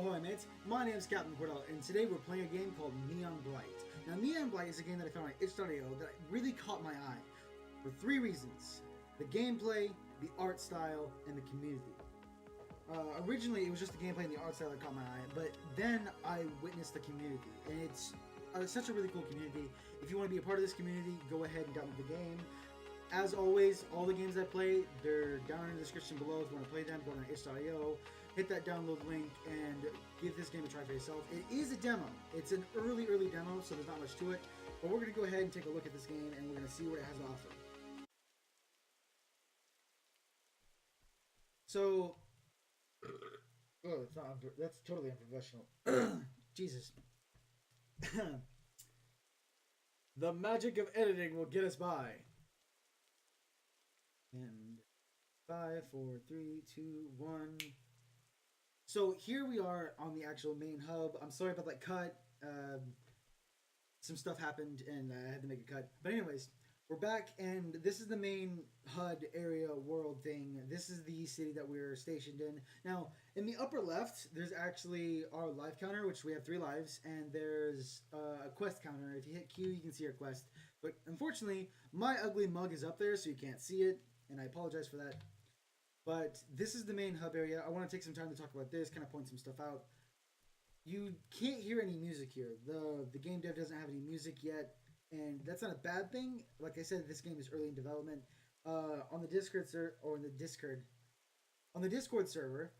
Ahoy mates, my name is Captain Cordell, and today we're playing a game called Neon Blight. Now Neon Blight is a game that I found on itch.io that really caught my eye for three reasons: the gameplay, the art style, and the community. Originally it was just the gameplay and the art style that caught my eye, but then I witnessed the community, and it's such a really cool community. If you want to be a part of this community, go ahead and download the game. As always, all the games I play, they're down in the description below. If you want to play them, go on itch.io, hit that download link, and give this game a try for yourself. It is a demo. It's an early demo, so there's not much to it. But we're going to go ahead and take a look at this game, and we're going to see what it has to offer. So, oh, it's not. That's totally unprofessional. Jesus. The magic of editing will get us by. And 5, 4, 3, 2, 1. So here we are on the actual main hub. I'm sorry about that cut. Some stuff happened and I had to make a cut. But anyways, we're back, and this is the main HUD area world thing. This is the city that we're stationed in. Now, in the upper left, there's actually our life counter, which we have 3 lives, and there's a quest counter. If you hit Q, you can see our quest. But unfortunately, my ugly mug is up there, so you can't see it, and I apologize for that. But this is the main hub area. I want to take some time to talk about this, kind of point some stuff out. You can't hear any music here. The game dev doesn't have any music yet, and that's not a bad thing. Like I said, this game is early in development. On the Discord server,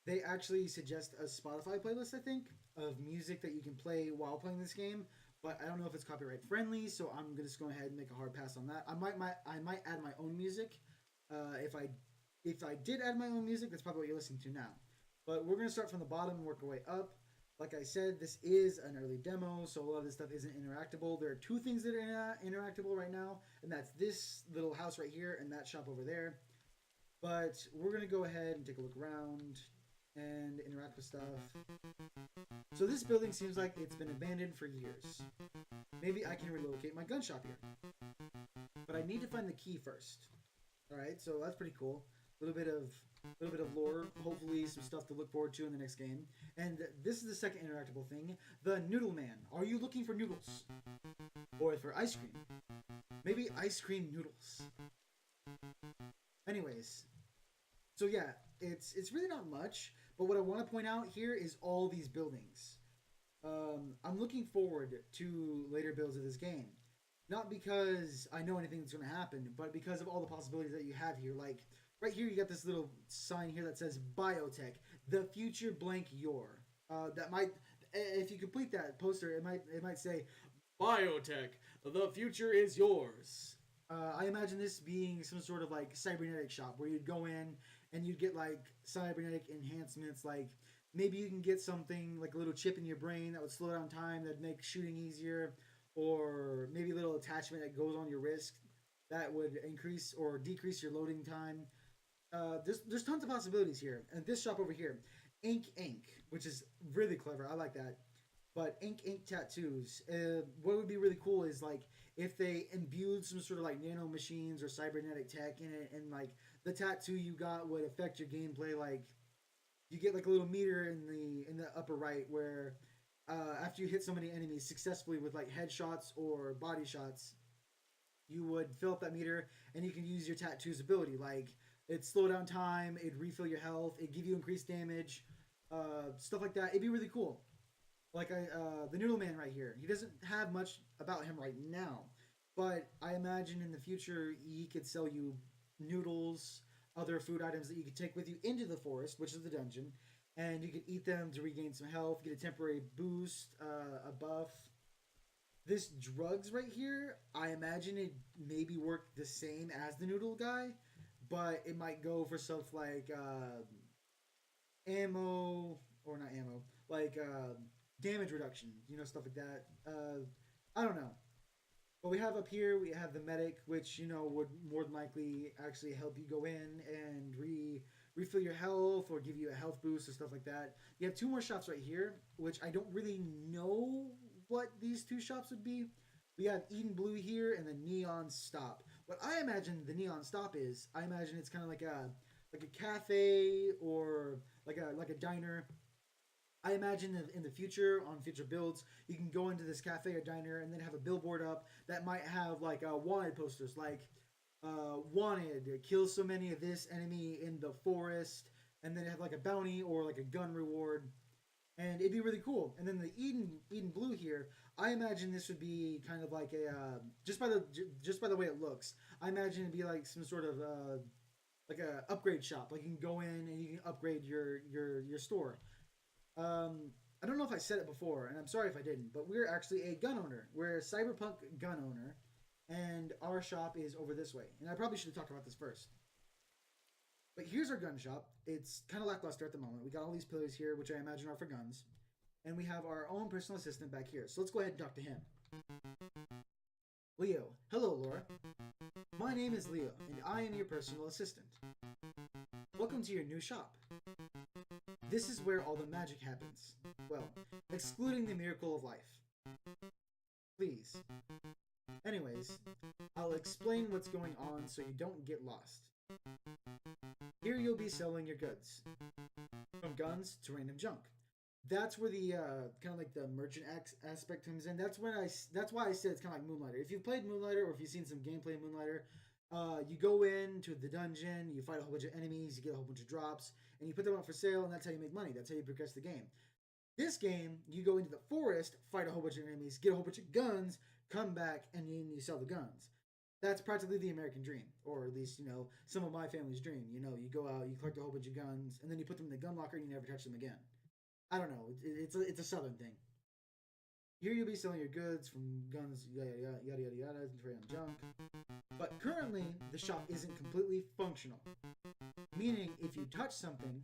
they actually suggest a Spotify playlist, I think, of music that you can play while playing this game. But I don't know if it's copyright friendly, so I'm just going to go ahead and make a hard pass on that. I might add my own music. If I did add my own music, that's probably what you're listening to now. But we're going to start from the bottom and work our way up. Like I said, this is an early demo, so a lot of this stuff isn't interactable. There are 2 things that are interactable right now, and that's this little house right here and that shop over there. But we're going to go ahead and take a look around and interact with stuff. So this building seems like it's been abandoned for years. Maybe I can relocate my gun shop here. But I need to find the key first. Alright, so that's pretty cool. A little bit of lore, hopefully some stuff to look forward to in the next game. And this is the second interactable thing. The Noodle Man. Are you looking for noodles? Or for ice cream? Maybe ice cream noodles. Anyways. So yeah, it's really not much. But what I want to point out here is all these buildings. I'm looking forward to later builds of this game. Not because I know anything that's going to happen, but because of all the possibilities that you have here. Like, right here you got this little sign here that says Biotech, the future blank your. That might, if you complete that poster, it might say, Biotech, the future is yours. I imagine this being some sort of like cybernetic shop where you'd go in and you'd get like cybernetic enhancements, like maybe you can get something like a little chip in your brain that would slow down time, that'd make shooting easier, or maybe a little attachment that goes on your wrist that would increase or decrease your loading time. There's tons of possibilities here. And this shop over here, Ink, which is really clever. I like that. But Ink tattoos. What would be really cool is like if they imbued some sort of like nano machines or cybernetic tech in it, and like the tattoo you got would affect your gameplay. Like you get like a little meter in the upper right where after you hit so many enemies successfully with like headshots or body shots, you would fill up that meter and you can use your tattoo's ability. Like it'd slow down time, it'd refill your health, it'd give you increased damage, stuff like that. It'd be really cool. Like the Noodle Man right here. He doesn't have much about him right now, but I imagine in the future he could sell you noodles, other food items that you could take with you into the forest, which is the dungeon, and you could eat them to regain some health, get a temporary boost, a buff. This drugs right here, I imagine it maybe work the same as the noodle guy, but it might go for stuff like ammo, or not ammo, like damage reduction, stuff like that. I don't know. But we have up here, we have the medic, which, would more than likely actually help you go in and refill your health or give you a health boost or stuff like that. You have 2 more shops right here, which I don't really know what these 2 shops would be. We have Eden Blue here and the Neon Stop. What I imagine the Neon Stop is, I imagine it's kind of like a cafe or like a diner. I imagine that in the future, on future builds, you can go into this cafe or diner and then have a billboard up that might have like wanted posters, like wanted, kill so many of this enemy in the forest, and then have like a bounty or like a gun reward, and it'd be really cool. And then the Eden Blue here, I imagine this would be kind of like a just by the way it looks, I imagine it'd be like some sort of like a upgrade shop. Like you can go in and you can upgrade your store. I don't know if I said it before, and I'm sorry if I didn't, but we're actually a gun owner. We're a cyberpunk gun owner, and our shop is over this way. And I probably should have talked about this first. But here's our gun shop. It's kind of lackluster at the moment. We got all these pillars here, which I imagine are for guns. And we have our own personal assistant back here. So let's go ahead and talk to him. Leo. Hello, Laura. My name is Leo, and I am your personal assistant. Welcome to your new shop. This is where all the magic happens. Well, excluding the miracle of life. Please. Anyways, I'll explain what's going on so you don't get lost. Here you'll be selling your goods. From guns to random junk. That's where the kind of like the merchant aspect comes in. That's why I said it's kind of like Moonlighter. If you've played Moonlighter or if you've seen some gameplay of Moonlighter, you go into the dungeon, you fight a whole bunch of enemies, you get a whole bunch of drops, and you put them up for sale, and that's how you make money. That's how you progress the game. This game, you go into the forest, fight a whole bunch of enemies, get a whole bunch of guns, come back, and then you sell the guns. That's practically the American dream, or at least, some of my family's dream. You go out, you collect a whole bunch of guns, and then you put them in the gun locker, and you never touch them again. I don't know. It's a southern thing. Here you'll be selling your goods from guns, yada yada yada yada yada, and trade on junk. But currently, the shop isn't completely functional. Meaning, if you touch something,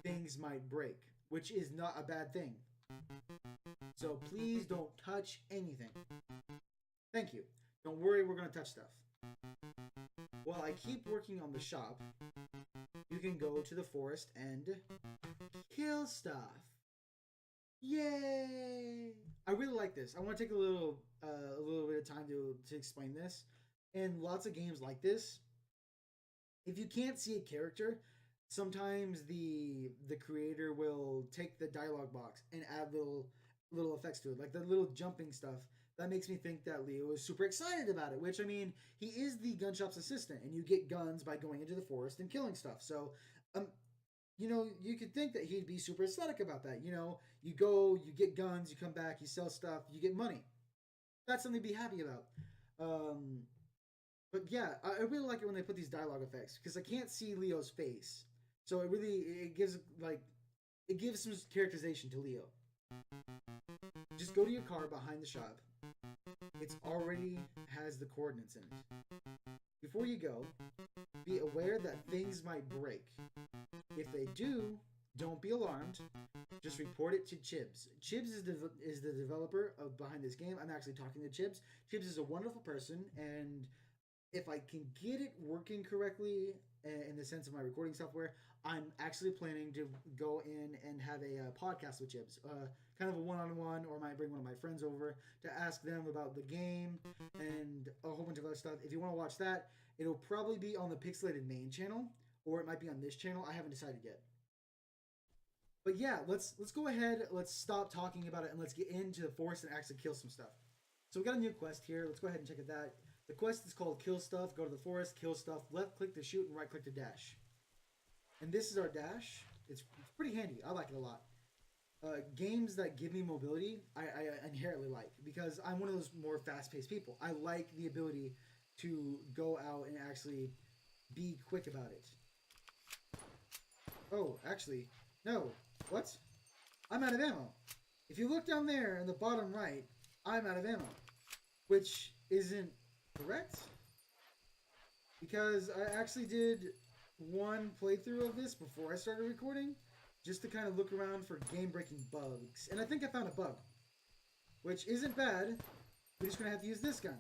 things might break, which is not a bad thing. So please don't touch anything. Thank you. Don't worry, we're going to touch stuff. While I keep working on the shop, you can go to the forest and kill stuff. Yay! I really like this. I want to take a little bit of time to explain this. In lots of games like this, if you can't see a character, sometimes the creator will take the dialogue box and add little effects to it, like the little jumping stuff. That makes me think that Leo is super excited about it, which, I mean, he is the gun shop's assistant, and you get guns by going into the forest and killing stuff. So, you could think that he'd be super ecstatic about that. You go, you get guns, you come back, you sell stuff, you get money. That's something to be happy about. But yeah, I really like it when they put these dialogue effects, because I can't see Leo's face. So it gives some characterization to Leo. Just go to your car behind the shop. It already has the coordinates in it. Before you go, be aware that things might break. If they do, don't be alarmed. Just report it to Chibs. Chibs is the developer behind this game. I'm actually talking to Chibs. Chibs is a wonderful person, and if I can get it working correctly in the sense of my recording software, I'm actually planning to go in and have a podcast with Chibs. Kind of a one-on-one, or I might bring one of my friends over to ask them about the game and a whole bunch of other stuff. If you want to watch that, it'll probably be on the Pixelated main channel, or it might be on this channel. I haven't decided yet. But yeah, let's go ahead. Let's stop talking about it and let's get into the forest and actually kill some stuff. So we got a new quest here. Let's go ahead and check that. The quest is called Kill Stuff. Go to the forest, kill stuff. Left click to shoot and right click to dash. And this is our dash. It's pretty handy. I like it a lot. Games that give me mobility, I inherently like, because I'm one of those more fast-paced people. I like the ability to go out and actually be quick about it. Oh, actually, no. What? I'm out of ammo. If you look down there in the bottom right, I'm out of ammo, which isn't correct, because I actually did one playthrough of this before I started recording, just to kind of look around for game-breaking bugs. And I think I found a bug, which isn't bad. We're just going to have to use this gun.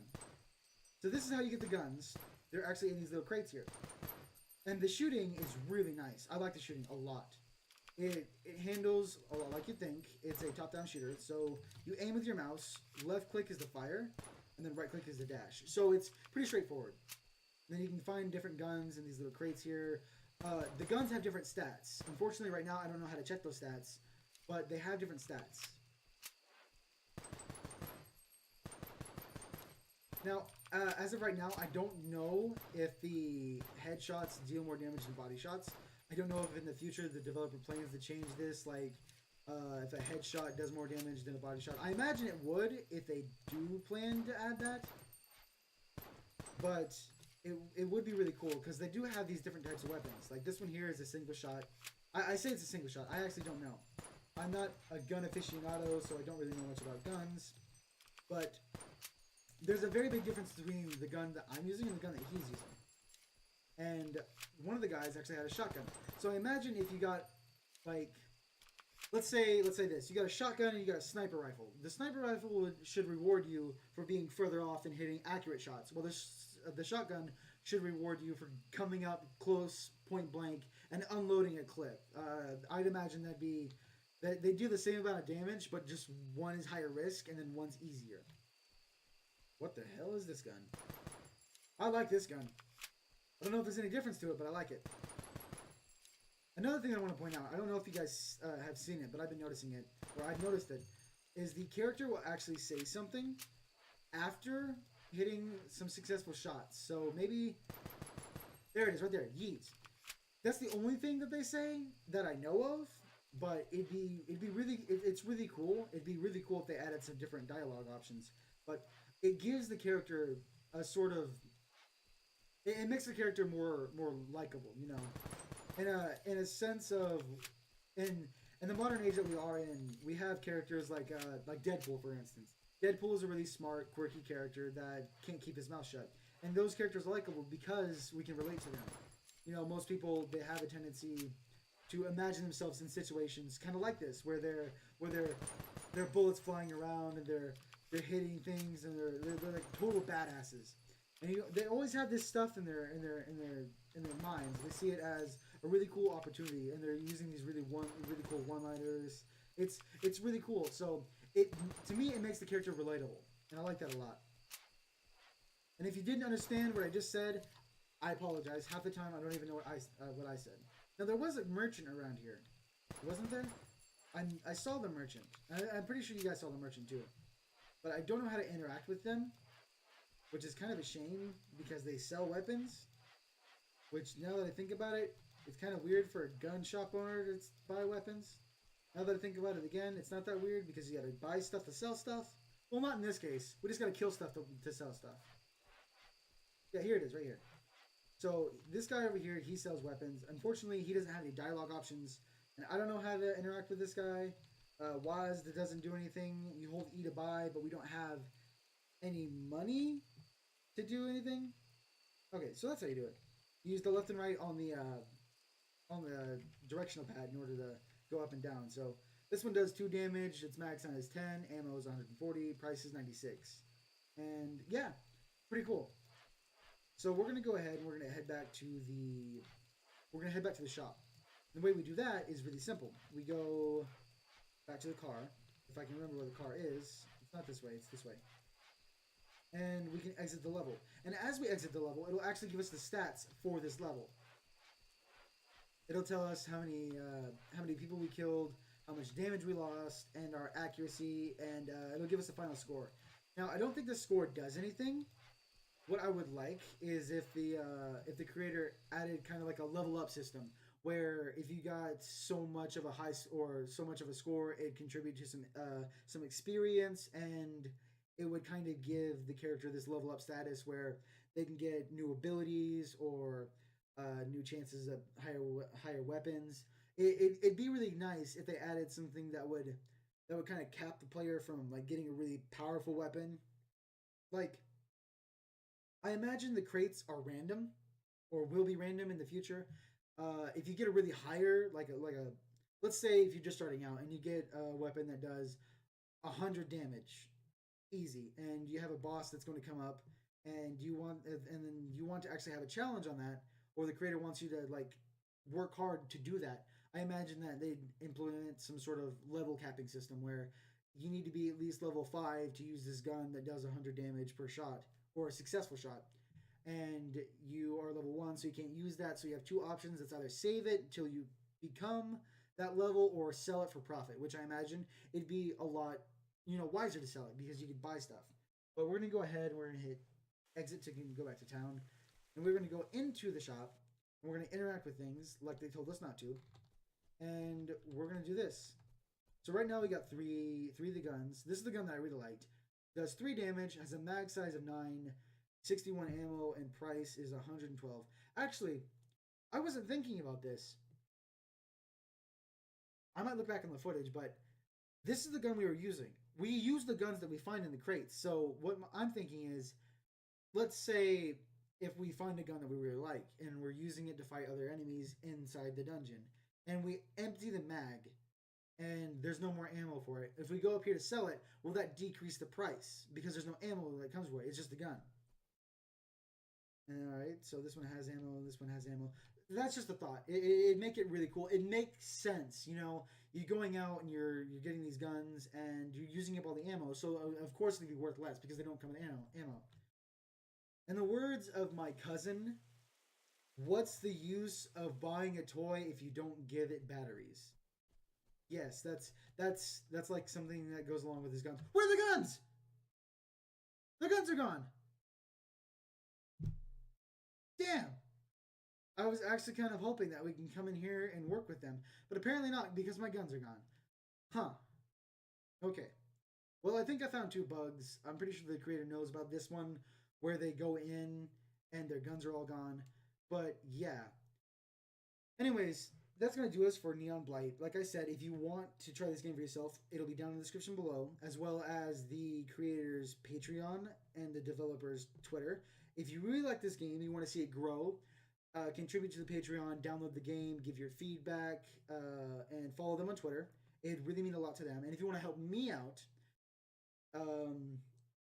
So this is how you get the guns. They're actually in these little crates here. And the shooting is really nice. I like the shooting a lot. It handles a lot like you think. It's a top-down shooter. So you aim with your mouse. Left click is the fire. And then right click is the dash. So it's pretty straightforward. And then you can find different guns in these little crates here. The guns have different stats. Unfortunately, right now, I don't know how to check those stats. but they have different stats. Now, as of right now, I don't know if the headshots deal more damage than body shots. I don't know if in the future the developer plans to change this, like if a headshot does more damage than a body shot. I imagine it would if they do plan to add that, but it would be really cool because they do have these different types of weapons. Like this one here is a single shot. I say it's a single shot. I actually don't know. I'm not a gun aficionado, so I don't really know much about guns, but there's a very big difference between the gun that I'm using and the gun that he's using. And one of the guys actually had a shotgun. So I imagine if you got, like, let's say this: you got a shotgun and you got a sniper rifle. The sniper rifle should reward you for being further off and hitting accurate shots. Well, the shotgun should reward you for coming up close, point blank, and unloading a clip. I'd imagine that'd be that they do the same amount of damage, but just one is higher risk and then one's easier. What the hell is this gun? I like this gun. I don't know if there's any difference to it, but I like it. Another thing I want to point out, I don't know if you guys have seen it, but I've been noticing it, or I've noticed it, is the character will actually say something after hitting some successful shots. So maybe, there it is, right there, yeet. That's the only thing that they say that I know of, but it's really cool. It'd be really cool if they added some different dialogue options, but it gives the character a sort of, it makes the character more likable, you know, in a sense of, in the modern age that we are in, we have characters like Deadpool, for instance. Deadpool is a really smart, quirky character that can't keep his mouth shut, and those characters are likable because we can relate to them. You know, most people, they have a tendency to imagine themselves in situations kind of like this, where they're bullets flying around and they're hitting things and they're like total badasses. And they always have this stuff in their minds. They see it as a really cool opportunity, and they're using these really cool one-liners. It's really cool. So to me it makes the character relatable, and I like that a lot. And if you didn't understand what I just said, I apologize. Half the time I don't even know what I said. Now there was a merchant around here, wasn't there? I saw the merchant. I'm pretty sure you guys saw the merchant too, but I don't know how to interact with them, which is kind of a shame because they sell weapons, which now that I think about it, it's kind of weird for a gun shop owner to buy weapons. Now that I think about it again, it's not that weird because you gotta buy stuff to sell stuff. Well, not in this case. We just gotta kill stuff to sell stuff. Yeah, here it is, right here. So this guy over here, he sells weapons. Unfortunately, he doesn't have any dialogue options, and I don't know how to interact with this guy. Waz, that doesn't do anything. You hold E to buy, but we don't have any money to do anything. Okay, so that's how you do it. You use the left and right on the directional pad in order to go up and down. So this one does 2 damage. Its max on is 10. Ammo is 140. Price is 96. And yeah, pretty cool. So we're gonna go ahead and we're gonna head back to the shop. The way we do that is really simple. We go back to the car. If I can remember where the car is, it's not this way. It's this way. And we can exit the level. And as we exit the level, it'll actually give us the stats for this level. It'll tell us how many people we killed, how much damage we lost, and our accuracy, and it'll give us the final score. Now, I don't think this score does anything. What I would like is if the creator added kind of like a level up system, where if you got so much of a high or so much of a score, it contribute to some experience, and it would kind of give the character this level up status where they can get new abilities or new chances at higher weapons. It'd be really nice if they added something that would kind of cap the player from like getting a really powerful weapon. Like, I imagine the crates are random or will be random in the future. If you get a really higher, like a let's say if you're just starting out and you get a weapon that does 100 damage, easy, and you have a boss that's going to come up, and then you want to actually have a challenge on that, or the creator wants you to like work hard to do that. I imagine that they'd implement some sort of level capping system where you need to be at least level 5 to use this gun that does 100 damage per shot or a successful shot, and you are level 1, so you can't use that. So you have 2 options. It's either save it until you become that level or sell it for profit, which I imagine it'd be a lot, wiser to sell it because you could buy stuff. But we're gonna go ahead and we're gonna hit exit to go back to town, and we're gonna go into the shop and we're gonna interact with things like they told us not to, and we're gonna do this. So right now we got three of the guns. This is the gun that I really liked. Does 3 damage, has a mag size of 9, 61 ammo, and price is 112. Actually, I wasn't thinking about this. I might look back on the footage, but this is the gun we were using. We use the guns that we find in the crates. So what I'm thinking is, let's say if we find a gun that we really like and we're using it to fight other enemies inside the dungeon, and we empty the mag, and there's no more ammo for it. If we go up here to sell it, will that decrease the price? Because there's no ammo that comes with it. It's just a gun. Alright, so this one has ammo, this one has ammo. That's just a thought. It'd make it really cool. It makes sense, You're going out and you're getting these guns and you're using up all the ammo, so of course it'd be worth less because they don't come with ammo. In the words of my cousin, what's the use of buying a toy if you don't give it batteries? Yes, that's like something that goes along with his guns. Where are the guns? The guns are gone. Damn. I was actually kind of hoping that we can come in here and work with them, but apparently not because my guns are gone. Huh. Okay. Well, I think I found 2 bugs. I'm pretty sure the creator knows about this one where they go in and their guns are all gone. But yeah. Anyways, that's going to do us for Neon Blight. Like I said, if you want to try this game for yourself, it'll be down in the description below, as well as the creator's Patreon and the developer's Twitter. If you really like this game and you want to see it grow, contribute to the Patreon, download the game, give your feedback, and follow them on Twitter. It'd really mean a lot to them. And if you want to help me out,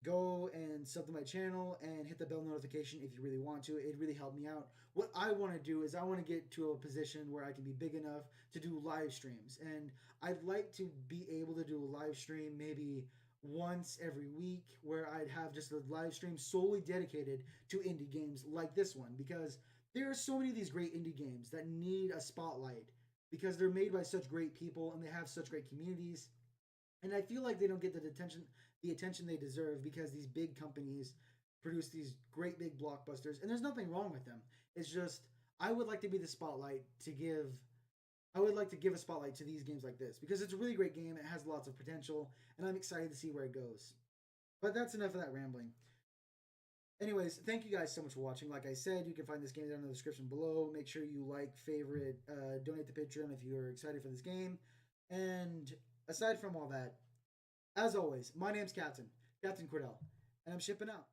go and sub to my channel and hit the bell notification if you really want to. It'd really help me out. What I want to do is I want to get to a position where I can be big enough to do live streams. And I'd like to be able to do a live stream maybe once every week where I'd have just a live stream solely dedicated to indie games like this one, because there are so many of these great indie games that need a spotlight because they're made by such great people and they have such great communities. And I feel like they don't get the attention they deserve because these big companies produce these great big blockbusters, and there's nothing wrong with them. It's just I would like to be the spotlight to give. I would like to give a spotlight to these games like this because it's a really great game. It has lots of potential, and I'm excited to see where it goes. But that's enough of that rambling. Anyways, thank you guys so much for watching. Like I said, you can find this game down in the description below. Make sure you like, favorite, donate to Patreon if you're excited for this game. And aside from all that, as always, my name's Captain Cordell, and I'm shipping out.